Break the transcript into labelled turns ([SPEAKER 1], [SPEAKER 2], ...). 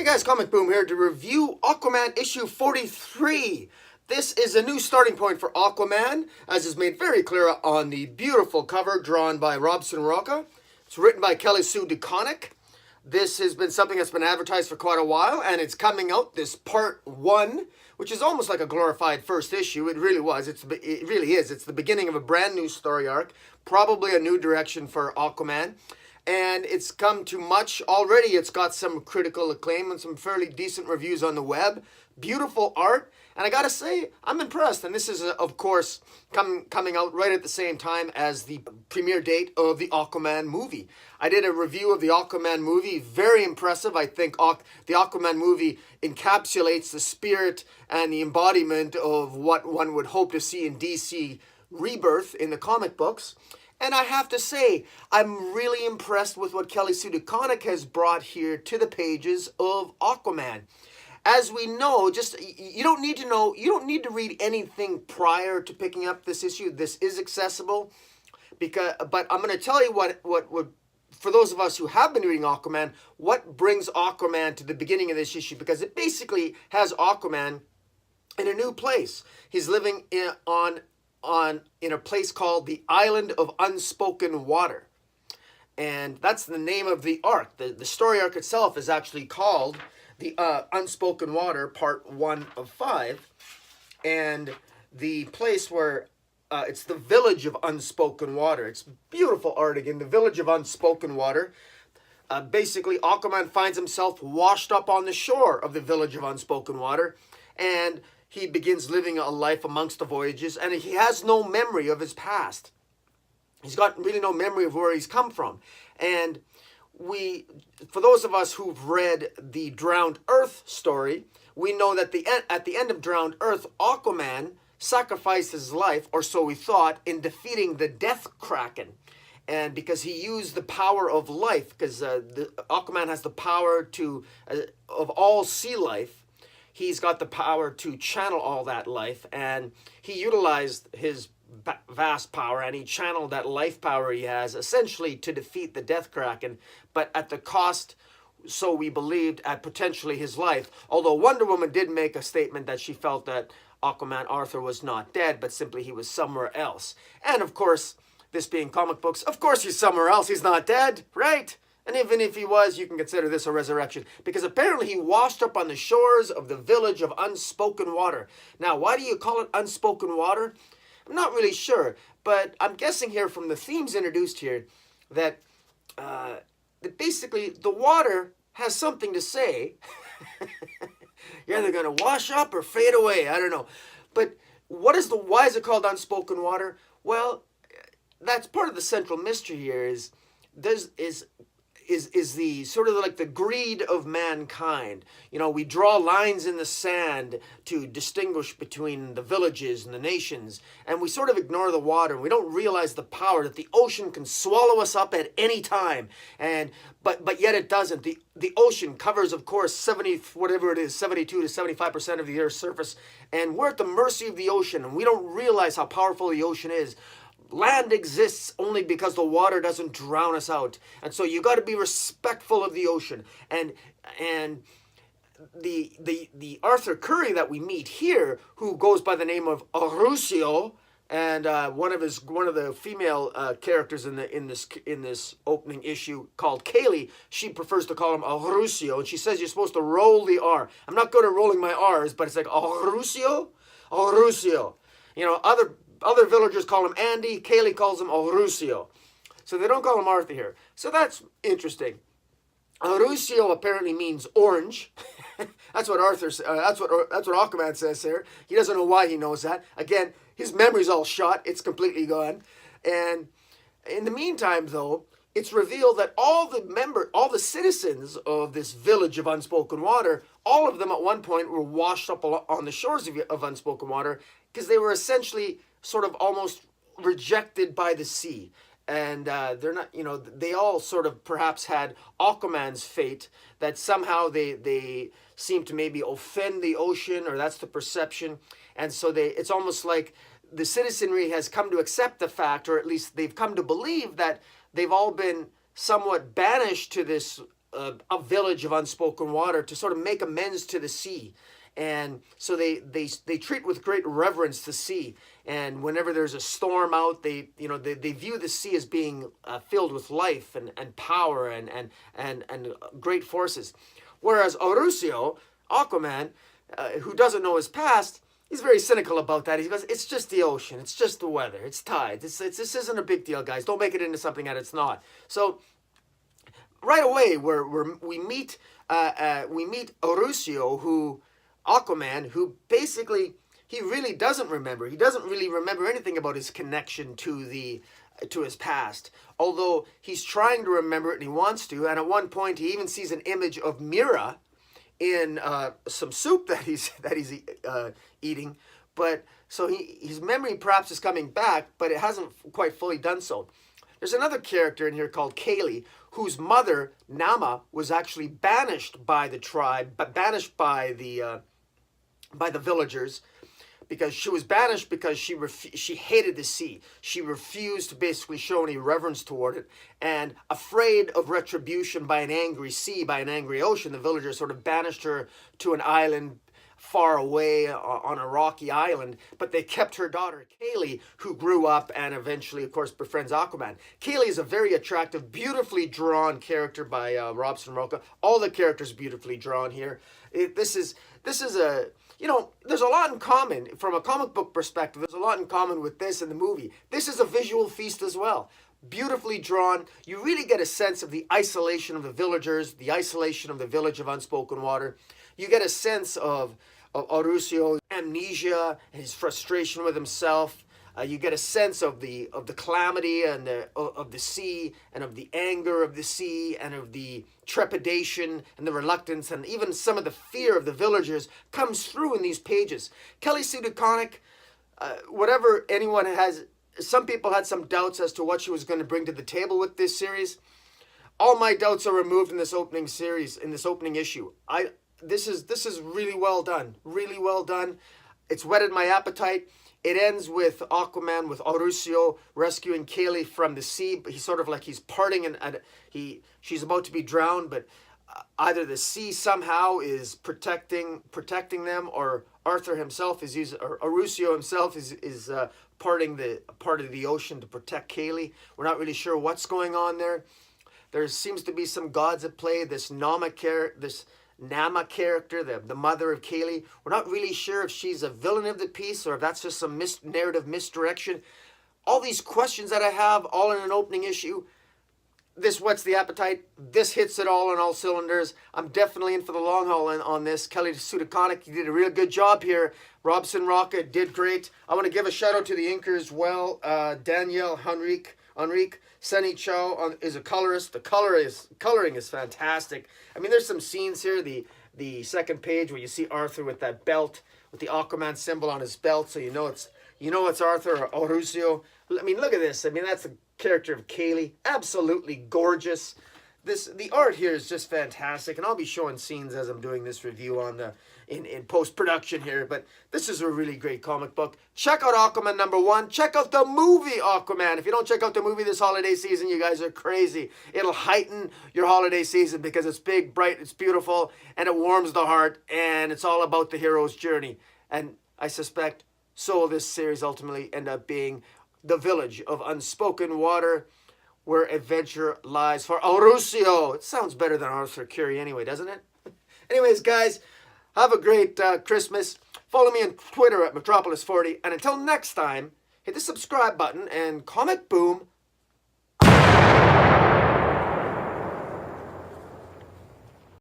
[SPEAKER 1] Hey guys, Comic Boom here to review Aquaman issue 43. This is a new starting point for Aquaman, as is made very clear on the beautiful cover drawn by Robson Roca. It's written by Kelly Sue Deconnick. This has been something that's been advertised for quite a while, and it's coming out, this part 1, which is almost like a glorified first issue. It really was. It really is. It's the beginning of a brand new story arc, probably a new direction for Aquaman. And it's come to much already. It's got some critical acclaim and some fairly decent reviews on the web. Beautiful art. And I gotta say, I'm impressed. And this is, of course, coming out right at the same time as the premiere date of the Aquaman movie. I did a review of the Aquaman movie. Very impressive. I think the Aquaman movie encapsulates the spirit and the embodiment of what one would hope to see in DC Rebirth in the comic books. And I have to say, I'm really impressed with what Kelly Sue Deconnick has brought here to the pages of Aquaman. As we know, you don't need to read anything prior to picking up this issue. This is accessible, but I'm going to tell you what for those of us who have been reading Aquaman, what brings Aquaman to the beginning of this issue, because it basically has Aquaman in a new place. He's living in a place called the Island of Unspoken Water. And that's the name of the arc. The story arc itself is actually called the Unspoken Water, part 1 of 5. And the place where it's the Village of Unspoken Water. It's beautiful art again, the Village of Unspoken Water. Basically, Aquaman finds himself washed up on the shore of the Village of Unspoken Water. And he begins living a life amongst the voyages, and he has no memory of his past. He's got really no memory of where he's come from. And for those of us who've read the Drowned Earth story, we know that at the end of Drowned Earth, Aquaman sacrificed his life, or so we thought, in defeating the Death Kraken. And because he used the power of life, because Aquaman has the power of all sea life, he's got the power to channel all that life, and he utilized his vast power, and he channeled that life power he has essentially to defeat the Death Kraken, but at the cost, so we believed, at potentially his life. Although Wonder Woman did make a statement that she felt that Aquaman Arthur was not dead, but simply he was somewhere else. And of course, this being comic books, of course he's somewhere else. He's not dead, right? And even if he was, you can consider this a resurrection, because apparently he washed up on the shores of the Village of Unspoken Water. Now, why do you call it Unspoken Water? I'm not really sure, but I'm guessing here from the themes introduced here that basically the water has something to say. You're either going to wash up or fade away. I don't know. But why is it called Unspoken Water? Well, that's part of the central mystery here is the sort of like the greed of mankind. You know, we draw lines in the sand to distinguish between the villages and the nations, and we sort of ignore the water, and we don't realize the power that the ocean can swallow us up at any time. But yet it doesn't. The ocean covers, of course, 72 to 75% of the Earth's surface, and we're at the mercy of the ocean, and we don't realize how powerful the ocean is. Land exists only because the water doesn't drown us out. And so you got to be respectful of the ocean. And the Arthur Curry that we meet here, who goes by the name of Aurelio, and one of the female characters in this opening issue called Kaylee, she prefers to call him Aurelio, and she says you're supposed to roll the R. I'm not good at rolling my R's, but it's like Aurelio. You know, other villagers call him Andy. Kaylee calls him Aurelio. So they don't call him Arthur here. So that's interesting. Aurelio apparently means orange. That's what Aquaman says here. He doesn't know why he knows that. Again, his memory's all shot. It's completely gone. And in the meantime, though, it's revealed that all the citizens of this Village of Unspoken Water, all of them at one point were washed up on the shores of Unspoken Water because they were essentially sort of almost rejected by the sea. And they're not, you know, they all sort of perhaps had Aquaman's fate, that somehow they seem to maybe offend the ocean, or that's the perception. And so it's almost like the citizenry has come to accept the fact, or at least they've come to believe that they've all been somewhat banished to this a village of unspoken water to sort of make amends to the sea. And so they treat with great reverence the sea. And whenever there's a storm out, they view the sea as being filled with life and power and great forces. Whereas Aurelio, Aquaman, who doesn't know his past, he's very cynical about that. He goes, "It's just the ocean. It's just the weather. It's tides. This isn't a big deal, guys. Don't make it into something that it's not." So right away, we meet Aurelio, Aquaman, who basically he really doesn't remember. He doesn't really remember anything about his connection to his past. Although he's trying to remember it and he wants to. And at one point, he even sees an image of Mira in some soup that he's eating. But so his memory perhaps is coming back, but it hasn't quite fully done so. There's another character in here called Kaylee, whose mother, Nama, was actually banished by the tribe, but banished by the villagers, because she was banished because she hated the sea. She refused to basically show any reverence toward it, and afraid of retribution by an angry sea, by an angry ocean, the villagers sort of banished her to an island far away on a rocky island, but they kept her daughter, Kaylee, who grew up and eventually, of course, befriends Aquaman. Kaylee is a very attractive, beautifully drawn character by Robson Roca. All the characters beautifully drawn here. This is a, there's a lot in common. From a comic book perspective, there's a lot in common with this and the movie. This is a visual feast as well. Beautifully drawn. You really get a sense of the isolation of the villagers, the isolation of the village of unspoken water. You get a sense of Aurelio's amnesia and his frustration with himself. You get a sense of the calamity and of the sea, and of the anger of the sea, and of the trepidation and the reluctance, and even some of the fear of the villagers comes through in these pages. Kelly Sue DeConnick, whatever anyone has, some people had some doubts as to what she was going to bring to the table with this series. All my doubts are removed in this opening series, in this opening issue. This is really well done. Really well done. It's whetted my appetite. It ends with Aquaman, with Aurelio rescuing Kaylee from the sea. He's sort of like he's parting, and she's about to be drowned, but either the sea somehow is protecting them, or Arthur himself is using, or Aurelio himself is parting the part of the ocean to protect Kaylee. We're not really sure what's going on there. There seems to be some gods at play. This Nama character, the mother of Kaylee. We're not really sure if she's a villain of the piece or if that's just some narrative misdirection. All these questions that I have, all in an opening issue. This whets the appetite. This hits it all on all cylinders. I'm definitely in for the long haul on this. Kelly Sue DeConnick, you did a real good job here. Robson Roca did great. I want to give a shout out to the inker as well. Danielle Henrique. Sunny Chow is a colorist. The coloring is fantastic. I mean, there's some scenes here. The second page where you see Arthur with that belt, with the Aquaman symbol on his belt, so you know it's Arthur or Aurelio. I mean, look at this. I mean, that's the character of Kaylee. Absolutely gorgeous. The art here is just fantastic, and I'll be showing scenes as I'm doing this review in post-production here, but this is a really great comic book. Check out Aquaman #1. Check out the movie Aquaman. If you don't check out the movie this holiday season, you guys are crazy. It'll heighten your holiday season because it's big, bright, it's beautiful, and it warms the heart, and it's all about the hero's journey. And I suspect so will this series ultimately end up being the village of unspoken water, where adventure lies for Aurelio. It sounds better than Arthur Curry anyway, doesn't it? Anyways, guys, have a great Christmas. Follow me on Twitter at Metropolis40. And until next time, hit the subscribe button and comment boom